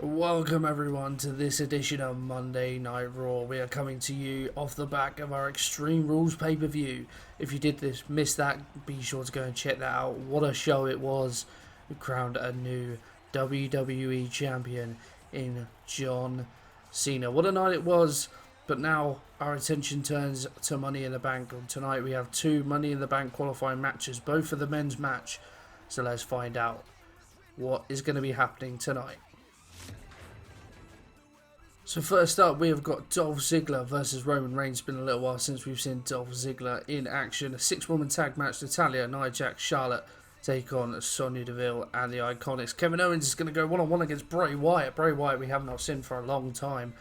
Welcome everyone to this edition of Monday Night Raw. We are coming to you off the back of our Extreme Rules pay-per-view. If you did miss that, be sure to go and check that out. What a show it was. We crowned a new WWE champion in John Cena. What a night it was. But now our attention turns to Money in the Bank. And tonight we have two Money in the Bank qualifying matches, both for the men's match. So let's find out what is going to be happening tonight. So first up, we have got Dolph Ziggler versus Roman Reigns. It's been a little while since we've seen Dolph Ziggler in action. A 6-woman tag match. Natalya, Nia Jax, Charlotte take on Sonya Deville and the Iconics. Kevin Owens is going to go one-on-one against Bray Wyatt. Bray Wyatt we have not seen for a long time.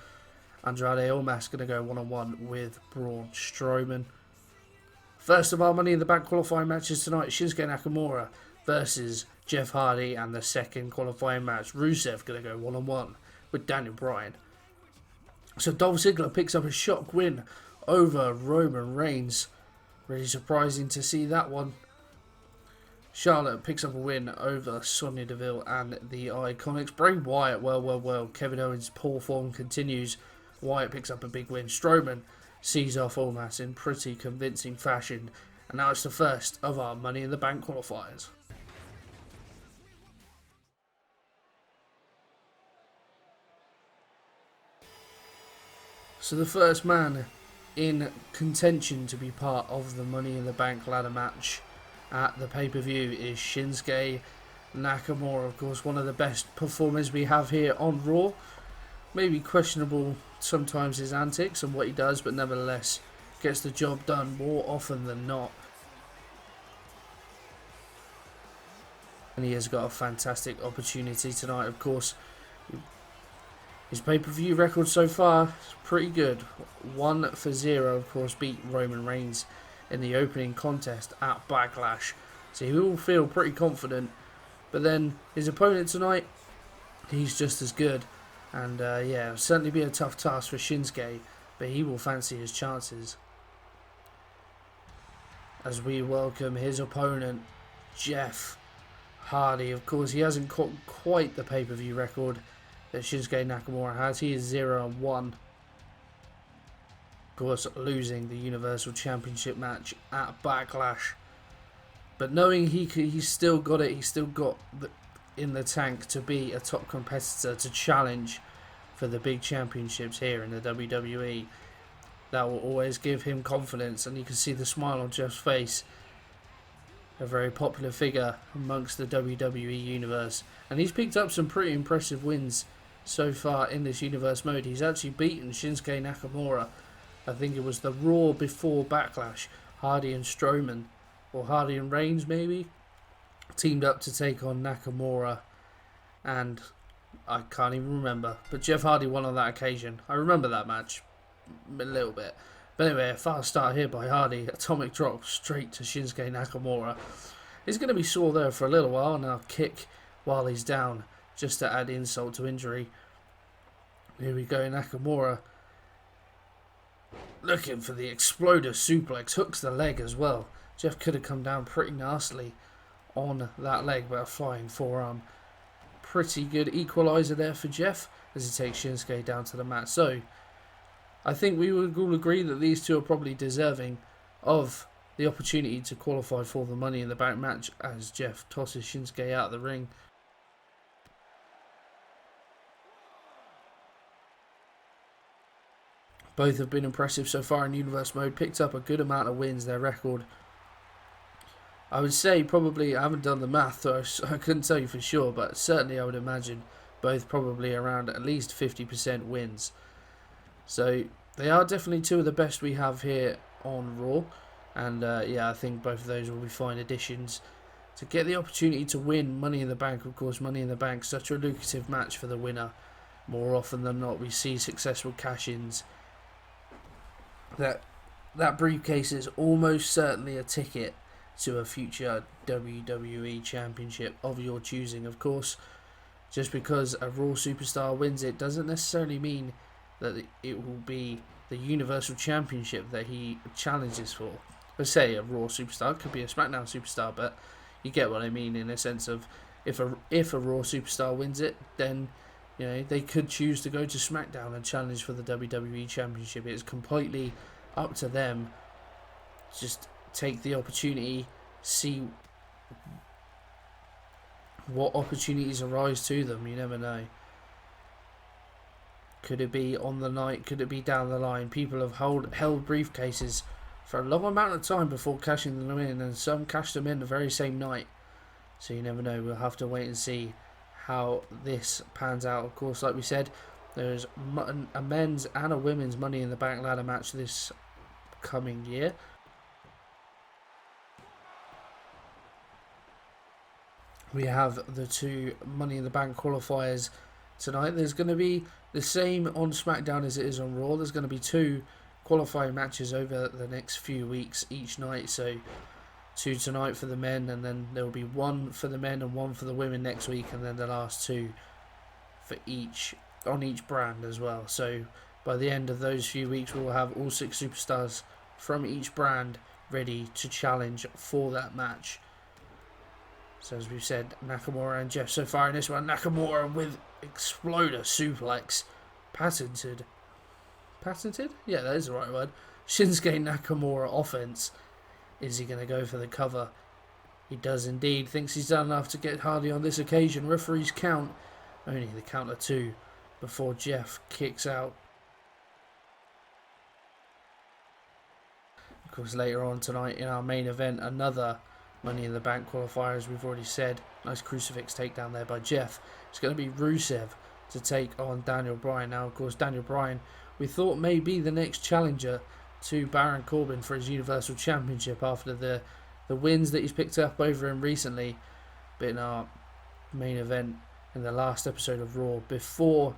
Andrade Almas going to go one-on-one with Braun Strowman. First of our Money in the Bank qualifying matches tonight, Shinsuke Nakamura versus Jeff Hardy. And the second qualifying match, Rusev going to go one-on-one with Daniel Bryan. So Dolph Ziggler picks up a shock win over Roman Reigns. Really surprising to see that one. Charlotte picks up a win over Sonya Deville and the Iconics. Bray Wyatt, well. Kevin Owens' poor form continues. Wyatt picks up a big win. Strowman sees off Almas in pretty convincing fashion. And now it's the first of our Money in the Bank qualifiers. So the first man in contention to be part of the Money in the Bank ladder match at the pay-per-view is Shinsuke Nakamura. Of course, one of the best performers we have here on Raw. Maybe questionable sometimes his antics and what he does, but nevertheless gets the job done more often than not. And he has got a fantastic opportunity tonight, of course. His pay-per-view record so far is pretty good. 1-0, of course, beat Roman Reigns in the opening contest at Backlash. So he will feel pretty confident. But then his opponent tonight, he's just as good. And yeah, it'll certainly be a tough task for Shinsuke, but he will fancy his chances. As we welcome his opponent, Jeff Hardy. Of course, he hasn't got quite the pay-per-view record that Shinsuke Nakamura has. He is 0-1. Of course, losing the Universal Championship match at Backlash. But knowing he's still got it, he's still got in the tank to be a top competitor, to challenge for the big championships here in the WWE. That will always give him confidence, and you can see the smile on Jeff's face. A very popular figure amongst the WWE universe, and he's picked up some pretty impressive wins so far in this universe mode. He's actually beaten Shinsuke Nakamura. I think it was the Raw before Backlash. Hardy and Strowman, or Hardy and Reigns maybe, teamed up to take on Nakamura, and I can't even remember. But Jeff Hardy won on that occasion. I remember that match a little bit. But anyway, a fast start here by Hardy. Atomic drop straight to Shinsuke Nakamura. He's going to be sore there for a little while. Now kick while he's down, just to add insult to injury. Here we go, Nakamura looking for the exploder suplex. Hooks the leg as well. Jeff could have come down pretty nastily on that leg, but a flying forearm. Pretty good equaliser there for Jeff as he takes Shinsuke down to the mat. So I think we would all agree that these two are probably deserving of the opportunity to qualify for the Money in the Bank match, as Jeff tosses Shinsuke out of the ring. Both have been impressive so far in Universe Mode. Picked up a good amount of wins. Their record, I would say, probably, I haven't done the math, so I couldn't tell you for sure, but certainly I would imagine both probably around at least 50% wins. So they are definitely two of the best we have here on Raw. And yeah, I think both of those will be fine additions to get the opportunity to win Money in the Bank. Of course, Money in the Bank, such a lucrative match for the winner. More often than not, we see successful cash-ins. That briefcase is almost certainly a ticket to a future WWE Championship of your choosing. Of course, just because a Raw superstar wins it doesn't necessarily mean that it will be the Universal Championship that he challenges for. Let's say a Raw superstar, could be a SmackDown superstar, but you get what I mean in a sense of if a Raw superstar wins it, then You know, they could choose to go to SmackDown and challenge for the WWE Championship. It's completely up to them. Just take the opportunity, see what opportunities arise to them. You never know. Could it be on the night? Could it be down the line? People have held briefcases for a long amount of time before cashing them in, and some cashed them in the very same night. So you never know. We'll have to wait and see how this pans out. Of course, like we said, there's a men's and a women's Money in the Bank ladder match this coming year. We have the two Money in the Bank qualifiers tonight. There's going to be the same on SmackDown as it is on Raw. There's going to be two qualifying matches over the next few weeks each night. So 2 tonight for the men, and then there will be 1 for the men and 1 for the women next week, and then the last 2 for each on each brand as well. So by the end of those few weeks, we will have all 6 superstars from each brand ready to challenge for that match. So as we've said, Nakamura and Jeff so far in this one. Nakamura with Exploder Suplex. Patented? Yeah, that is the right word. Shinsuke Nakamura offense. Is he going to go for the cover? He does indeed. Thinks he's done enough to get Hardy on this occasion. Referees count. Only the count of 2 before Jeff kicks out. Of course, later on tonight in our main event, another Money in the Bank qualifier, as we've already said. Nice crucifix takedown there by Jeff. It's going to be Rusev to take on Daniel Bryan. Now, of course, Daniel Bryan, we thought may be the next challenger to Baron Corbin for his Universal Championship after the wins that he's picked up over him recently. But in our main event in the last episode of Raw before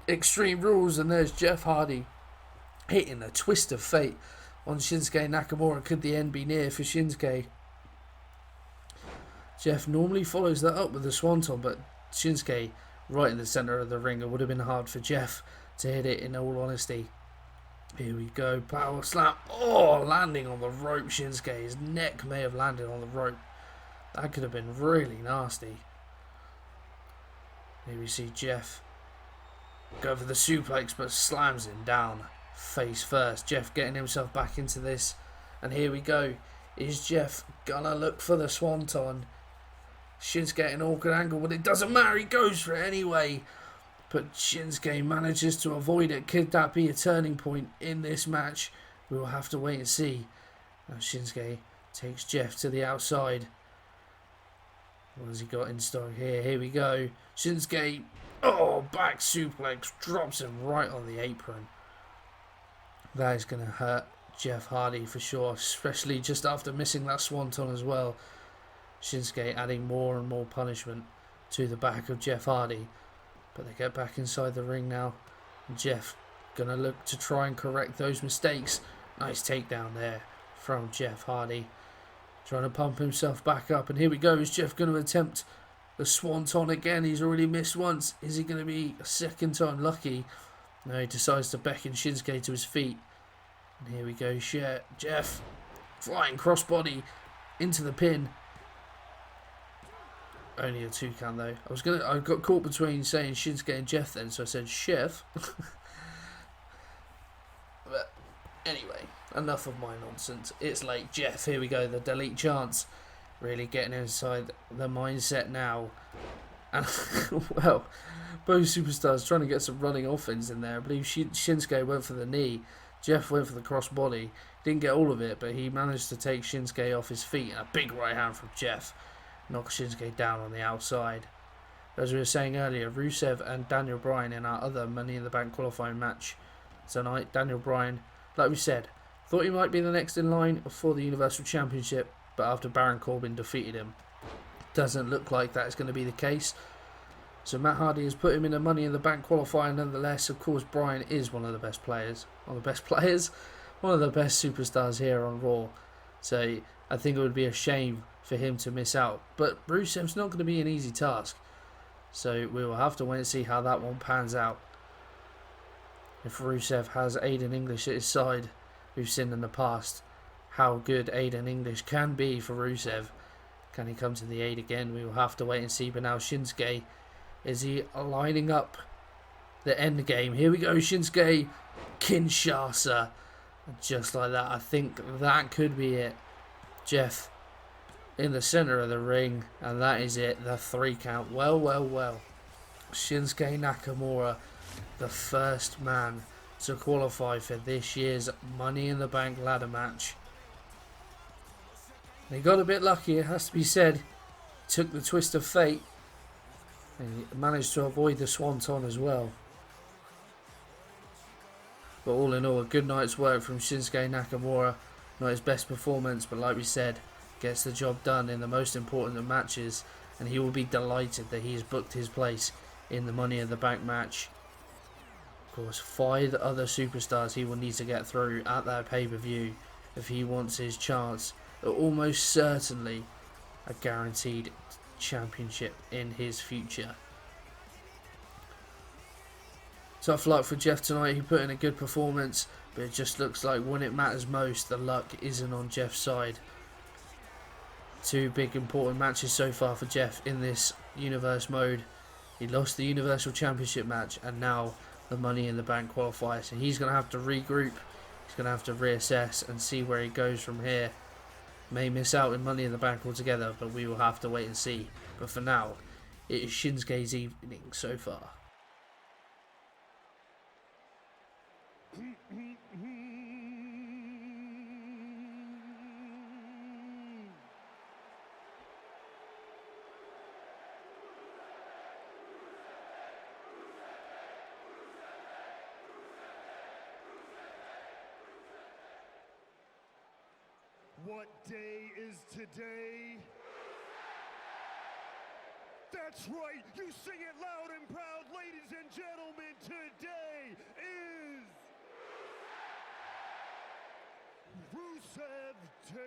Extreme Rules, and there's Jeff Hardy hitting a twist of fate on Shinsuke Nakamura. Could the end be near for Shinsuke? Jeff normally follows that up with a swanton, but Shinsuke right in the centre of the ring. It would have been hard for Jeff to hit it, in all honesty. Here we go, power slam. Oh, landing on the rope, Shinsuke. His neck may have landed on the rope. That could have been really nasty. Here we see Jeff go for the suplex, but slams him down face first. Jeff getting himself back into this. And here we go. Is Jeff gonna look for the swanton? Shinsuke at an awkward angle, but it doesn't matter. He goes for it anyway. But Shinsuke manages to avoid it. Could that be a turning point in this match? We will have to wait and see. Now Shinsuke takes Jeff to the outside. What has he got in stock here? Here we go. Shinsuke, back suplex, drops him right on the apron. That is going to hurt Jeff Hardy for sure, especially just after missing that swanton as well. Shinsuke adding more and more punishment to the back of Jeff Hardy. But they get back inside the ring now. And Jeff gonna look to try and correct those mistakes. Nice takedown there from Jeff Hardy. Trying to pump himself back up. And here we go. Is Jeff going to attempt the swanton again? He's already missed once. Is he going to be a second time lucky? No, he decides to beckon Shinsuke to his feet. And here we go. Jeff flying crossbody into the pin. Only a 2 count though. I got caught between saying Shinsuke and Jeff then, so I said Chef. But anyway, enough of my nonsense. It's late. Jeff, here we go. The delete chance. Really getting inside the mindset now. And, well, both superstars trying to get some running offense in there. I believe Shinsuke went for the knee. Jeff went for the crossbody. Didn't get all of it, but he managed to take Shinsuke off his feet. And a big right hand from Jeff. Knock Shinsuke down on the outside. As we were saying earlier, Rusev and Daniel Bryan in our other Money in the Bank qualifying match tonight. Daniel Bryan, like we said, thought he might be the next in line for the Universal Championship, but after Baron Corbin defeated him, doesn't look like that is going to be the case. So Matt Hardy has put him in a Money in the Bank qualifier nonetheless. Of course, Bryan is one of the best players. One of the best superstars here on Raw. So I think it would be a shame for him to miss out. But Rusev's not going to be an easy task. So we will have to wait and see how that one pans out. If Rusev has Aiden English at his side, we've seen in the past how good Aiden English can be for Rusev. Can he come to the aid again? We will have to wait and see. But now Shinsuke Is he lining up the end game? Here we go, Shinsuke Kinshasa. Just like that. I think that could be it. Jeff in the center of the ring, and that is it. The 3 count. Well, well, well. Shinsuke Nakamura, the first man to qualify for this year's Money in the Bank ladder match. He got a bit lucky, it has to be said. Took the twist of fate and he managed to avoid the swanton as well. But all in all, a good night's work from Shinsuke Nakamura. Not his best performance, but like we said, gets the job done in the most important of matches, and he will be delighted that he has booked his place in the Money in the Bank match. Of course, 5 other superstars he will need to get through at that pay-per-view if he wants his chance at almost certainly a guaranteed championship in his future. Tough luck for Jeff tonight. He put in a good performance, but it just looks like when it matters most, the luck isn't on Jeff's side. 2 big important matches so far for Jeff in this universe mode. He lost the Universal Championship match and now the Money in the Bank qualifier. So he's going to have to regroup. He's going to have to reassess and see where he goes from here. May miss out in Money in the Bank altogether, but we will have to wait and see. But for now, it is Shinsuke's evening so far. What day is today? That's right, you sing it loud and proud, ladies and gentlemen. Today is Rusev Day.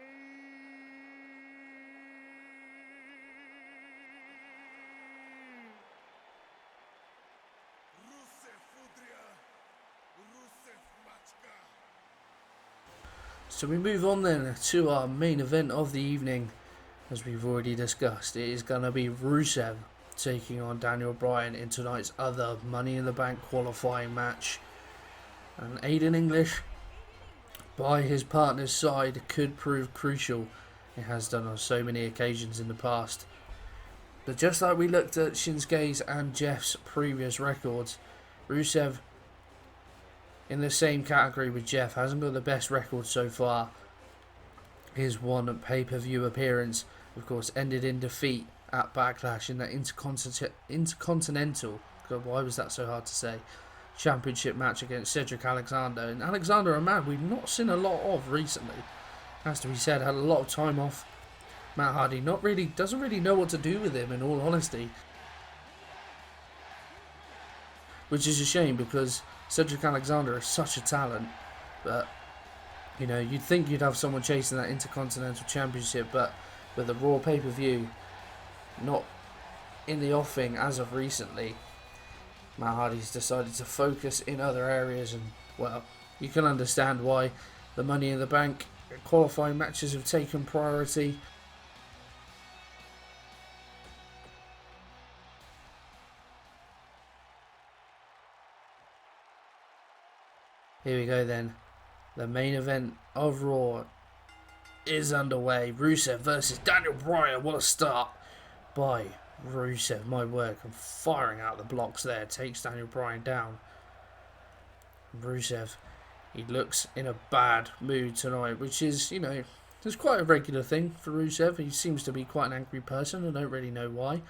Rusev Fudria, Rusev Machka. So we move on then to our main event of the evening. As we've already discussed, it is going to be Rusev taking on Daniel Bryan in tonight's other Money in the Bank qualifying match. And Aiden English, by his partner's side, could prove crucial. It has done on so many occasions in the past. But just like we looked at Shinsuke's and Jeff's previous records, Rusev, in the same category with Jeff, hasn't got the best record so far. His one pay-per-view appearance, of course, ended in defeat at Backlash in that Intercontinental, God, why was that so hard to say, championship match against Cedric Alexander. And Alexander, a man we've not seen a lot of recently, has to be said, had a lot of time off. Matt Hardy doesn't really know what to do with him, in all honesty. Which is a shame, because Cedric Alexander is such a talent. But, you know, you'd think you'd have someone chasing that Intercontinental Championship, but with the Raw pay-per-view not in the offing as of recently, Matt Hardy's decided to focus in other areas, and, well, you can understand why the Money in the Bank qualifying matches have taken priority. Here we go then. The main event of Raw is underway. Rusev versus Daniel Bryan. What a start by Rusev. My word, I'm firing out the blocks there. Takes Daniel Bryan down. Rusev, he looks in a bad mood tonight, which is, you know, it's quite a regular thing for Rusev. He seems to be quite an angry person. I don't really know why.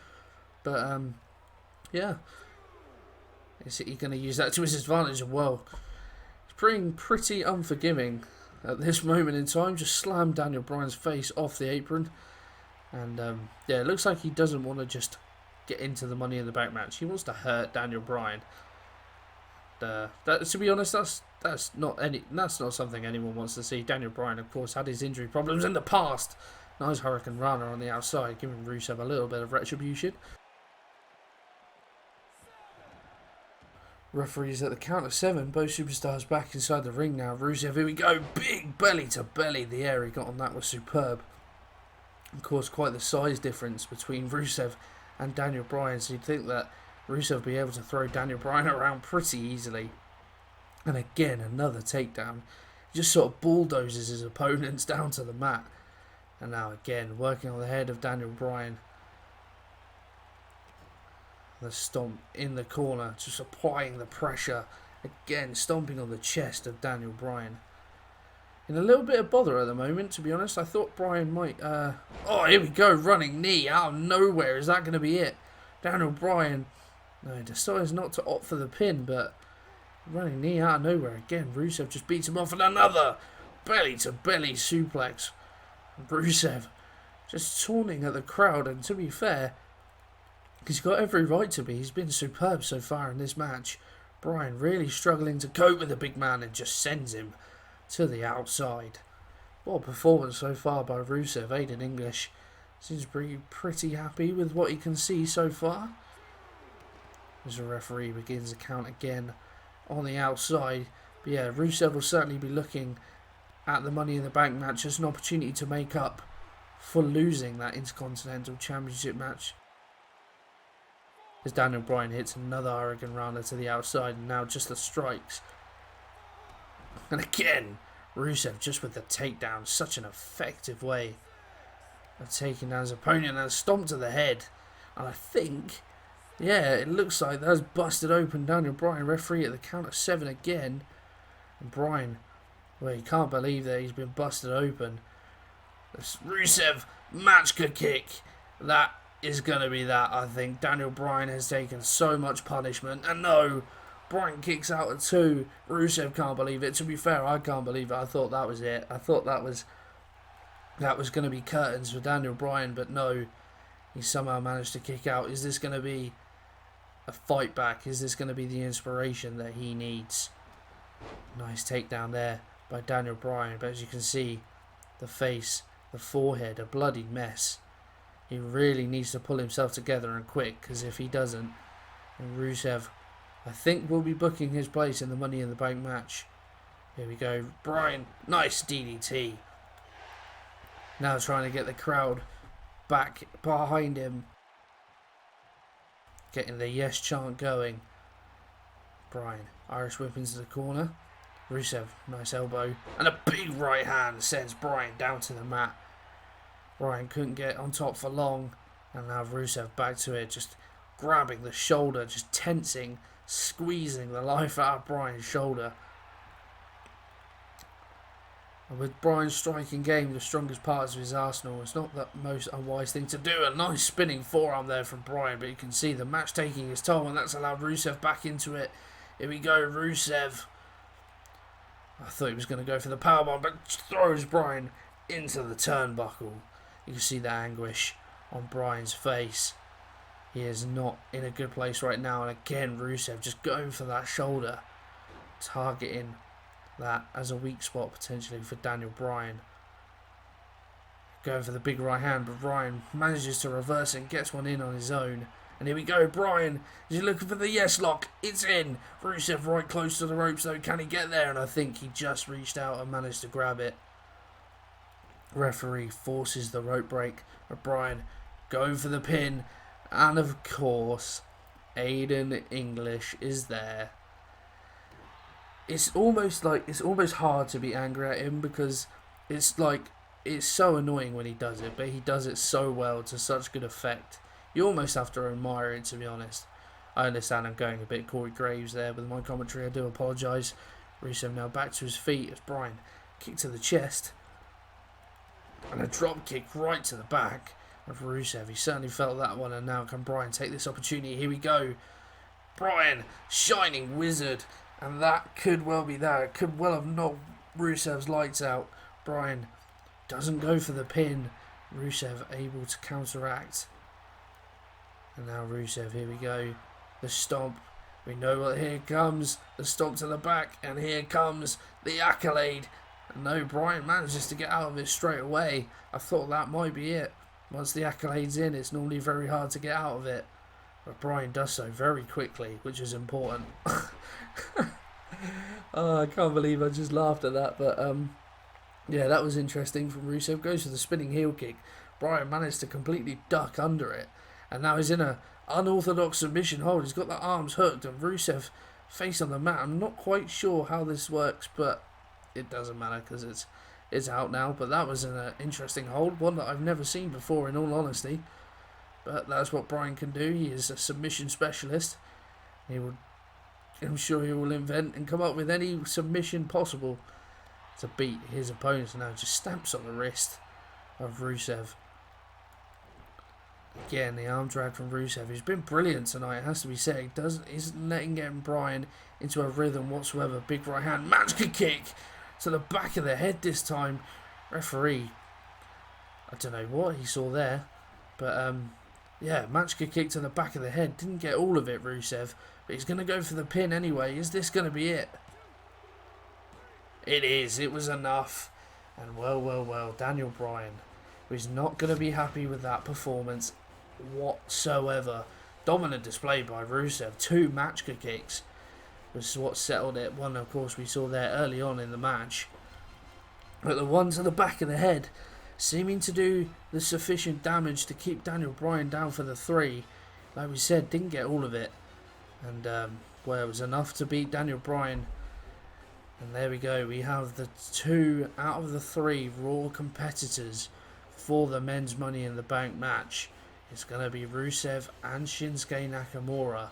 But, yeah. Is he going to use that to his advantage? Well, being pretty unforgiving at this moment in time. Just slammed Daniel Bryan's face off the apron. And yeah, it looks like he doesn't want to just get into the Money in the Bank match. He wants to hurt Daniel Bryan. To be honest, that's not something anyone wants to see. Daniel Bryan, of course, had his injury problems in the past. Nice Hurricane Rana on the outside, giving Rusev a little bit of retribution. Referees at the count of 7. Both superstars back inside the ring now. Rusev, here we go. Big belly to belly. The air he got on that was superb. Of course, quite the size difference between Rusev and Daniel Bryan. So you'd think that Rusev be able to throw Daniel Bryan around pretty easily. And again, another takedown. He just sort of bulldozes his opponents down to the mat. And now again, working on the head of Daniel Bryan. The stomp in the corner, just applying the pressure. Again, stomping on the chest of Daniel Bryan. In a little bit of bother at the moment, to be honest. I thought Bryan might... Oh, here we go, running knee out of nowhere. Is that going to be it? Daniel Bryan... No, he decides not to opt for the pin, but... Running knee out of nowhere again. Rusev just beats him off and another belly-to-belly suplex. Rusev just taunting at the crowd, and to be fair, he's got every right to be. He's been superb so far in this match. Bryan really struggling to cope with the big man and just sends him to the outside. What a performance so far by Rusev. Aiden English seems to be pretty happy with what he can see so far. As the referee begins to count again on the outside. But yeah, Rusev will certainly be looking at the Money in the Bank match as an opportunity to make up for losing that Intercontinental Championship match. As Daniel Bryan hits another Oregon Rounder to the outside, and now just the strikes. And again, Rusev just with the takedown, such an effective way of taking down his opponent, and a stomp to the head. And I think, yeah, it looks like that's busted open Daniel Bryan. Referee at the count of 7 again. And Bryan, well, he can't believe that he's been busted open. This Rusev matchka kick. That is going to be that, I think. Daniel Bryan has taken so much punishment. And no, Bryan kicks out at 2. Rusev can't believe it. To be fair, I can't believe it. I thought that was it. I thought that was going to be curtains for Daniel Bryan, but no, he somehow managed to kick out. Is this going to be a fight back? Is this going to be the inspiration that he needs? Nice takedown there by Daniel Bryan, but as you can see, the face, the forehead, a bloodied mess. He really needs to pull himself together and quick, because if he doesn't, then Rusev, I think, will be booking his place in the Money in the Bank match. Here we go. Bryan, nice DDT. Now trying to get the crowd back behind him. Getting the yes chant going. Bryan, Irish whip into the corner. Rusev, nice elbow. And a big right hand sends Bryan down to the mat. Bryan couldn't get on top for long. And now Rusev back to it. Just grabbing the shoulder. Just tensing. Squeezing the life out of Bryan's shoulder. And with Bryan's striking game the strongest parts of his arsenal, it's not the most unwise thing to do. A nice spinning forearm there from Bryan, but you can see the match taking its toll, and that's allowed Rusev back into it. Here we go, Rusev. I thought he was going to go for the powerbomb, but throws Bryan into the turnbuckle. You can see the anguish on Bryan's face. He is not in a good place right now, and again Rusev just going for that shoulder, targeting that as a weak spot potentially for Daniel Bryan. Going for the big right hand, but Bryan manages to reverse it and gets one in on his own. And here we go, Bryan is looking for the yes lock. It's in. Rusev right close to the ropes though. Can he get there? And I think he just reached out and managed to grab it. Referee forces the rope break, but Bryan going for the pin. And of course, Aiden English is there. It's almost hard to be angry at him, because it's so annoying when he does it, but he does it so well to such good effect. You almost have to admire it, to be honest. I understand I'm going a bit Corey Graves there with my commentary. I do apologise. Rusev now back to his feet as Bryan kick to the chest. And a drop kick right to the back of Rusev. He certainly felt that one, and now can Bryan take this opportunity. Here we go. Bryan, shining wizard. And that could well be that. It could well have knocked Rusev's lights out. Bryan doesn't go for the pin. Rusev able to counteract. And now Rusev, here we go. The stomp. We know what here comes. The stomp to the back. And here comes the accolade. And no, Bryan manages to get out of it straight away. I thought that might be it. Once the accolade's in, it's normally very hard to get out of it. But Bryan does so very quickly, which is important. Oh, I can't believe I just laughed at that. But yeah, that was interesting from Rusev. Goes for the spinning heel kick. Bryan managed to completely duck under it. And now he's in a unorthodox submission hold. He's got the arms hooked and Rusev face on the mat. I'm not quite sure how this works, but it doesn't matter because it's out now. But that was an interesting hold, one that I've never seen before in all honesty. But that's what Bryan can do. He is a submission specialist. I'm sure he will invent and come up with any submission possible to beat his opponents. Now just stamps on the wrist of Rusev. Again, the arm drag from Rusev, who's been brilliant tonight, it has to be said. Isn't letting Bryan into a rhythm whatsoever. Big right hand, magic kick to the back of the head this time. Referee, I don't know what he saw there, but yeah, magic kick to the back of the head. Didn't get all of it, Rusev, but he's going to go for the pin anyway. Is this going to be it? It is. It was enough. And well, Daniel Bryan was not going to be happy with that performance whatsoever. Dominant display by Rusev. 2 match kicks was what settled it. One, of course, we saw there early on in the match. But the one to the back of the head, seeming to do the sufficient damage to keep Daniel Bryan down for the 3. Like we said, didn't get all of it. And, well, it was enough to beat Daniel Bryan. And there we go. We have the 2 out of the 3 Raw competitors for the men's Money in the Bank match. It's going to be Rusev and Shinsuke Nakamura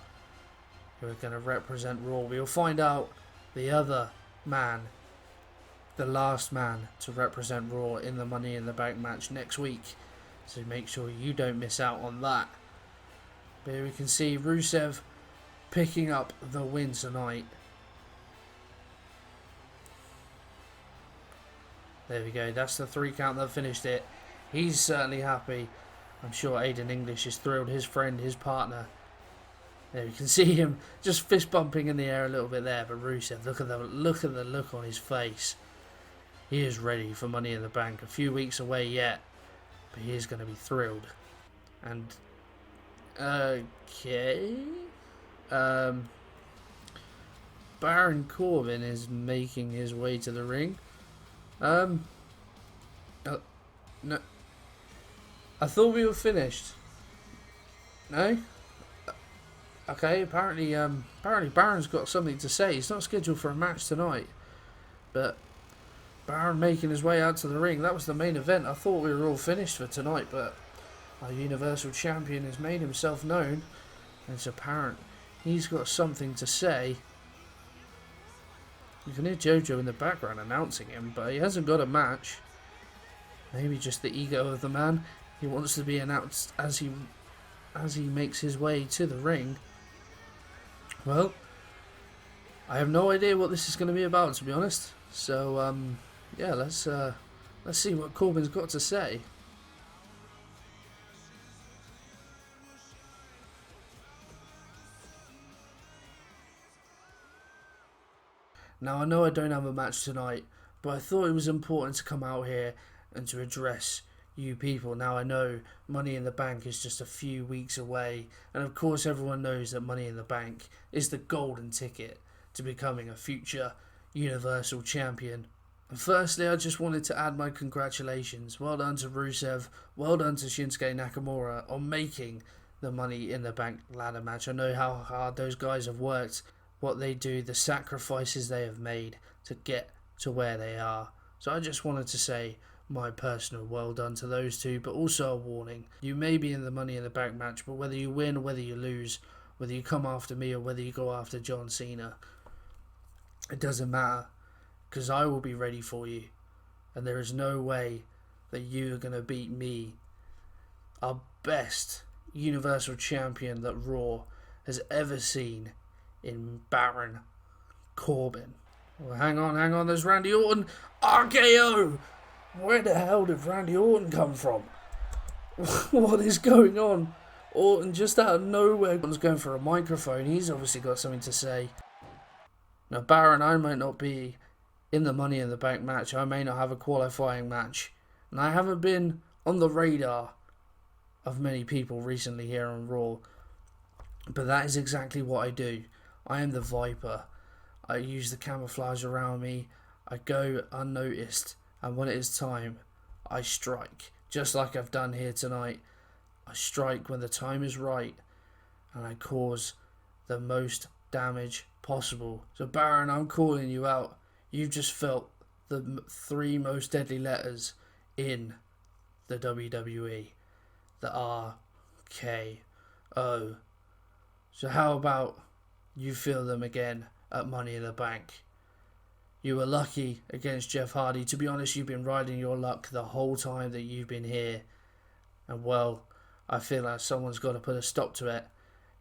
who are going to represent Raw. We'll find out the other man, the last man to represent Raw in the Money in the Bank match next week. So make sure you don't miss out on that. But here we can see Rusev picking up the win tonight. There we go. That's the 3 count that finished it. He's certainly happy. I'm sure Aiden English is thrilled. His friend, his partner. There you can see him just fist bumping in the air a little bit there. But Rusev, look at the look on his face. He is ready for Money in the Bank. A few weeks away yet, but he is going to be thrilled. And okay, Baron Corbin is making his way to the ring. No. I thought we were finished. No? Okay, apparently Baron's got something to say. He's not scheduled for a match tonight. But Baron making his way out to the ring. That was the main event. I thought we were all finished for tonight, but our Universal Champion has made himself known. And it's apparent he's got something to say. You can hear JoJo in the background announcing him, but he hasn't got a match. Maybe just the ego of the man. He wants to be announced as he makes his way to the ring. Well, I have no idea what this is going to be about, to be honest. So, yeah, let's see what Corbin's got to say. Now, I know I don't have a match tonight, but I thought it was important to come out here and to address you people. Now, I know Money in the Bank is just a few weeks away, and of course everyone knows that Money in the Bank is the golden ticket to becoming a future Universal Champion. And firstly, I just wanted to add my congratulations. Well done to Rusev, well done to Shinsuke Nakamura on making the Money in the Bank ladder match. I know how hard those guys have worked, what they do, the sacrifices they have made to get to where they are. So I just wanted to say my personal well done to those two, but also a warning. You may be in the Money in the Bank match, but whether you win or whether you lose, whether you come after me or whether you go after John Cena, it doesn't matter, because I will be ready for you, and there is no way that you are going to beat me, our best Universal Champion that Raw has ever seen in Baron Corbin. Well, hang on, there's Randy Orton. RKO! Where the hell did Randy Orton come from? What is going on? Orton just out of nowhere. Orton's going for a microphone. He's obviously got something to say. Now, Baron, I might not be in the Money in the Bank match. I may not have a qualifying match. And I haven't been on the radar of many people recently here on Raw. But that is exactly what I do. I am the Viper. I use the camouflage around me. I go unnoticed. And when it is time, I strike. Just like I've done here tonight. I strike when the time is right. and I cause the most damage possible. So Baron, I'm calling you out. You've just felt the 3 most deadly letters in the WWE. The RKO. So how about you feel them again at Money in the Bank? You were lucky against Jeff Hardy. To be honest, you've been riding your luck the whole time that you've been here. And well, I feel like someone's got to put a stop to it.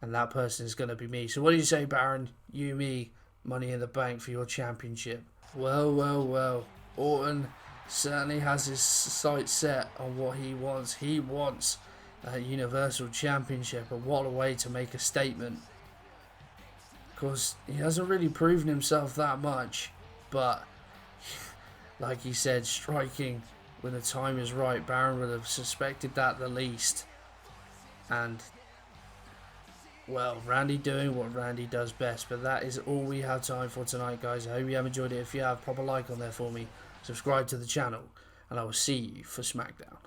And that person is going to be me. So what do you say, Baron? You, me, Money in the Bank for your championship. Well. Orton certainly has his sights set on what he wants. He wants a Universal Championship. And what a way to make a statement. Because he hasn't really proven himself that much. But, like he said, striking when the time is right. Baron would have suspected that the least. And, well, Randy doing what Randy does best. But that is all we have time for tonight, guys. I hope you have enjoyed it. If you have, pop a like on there for me. Subscribe to the channel. And I will see you for SmackDown.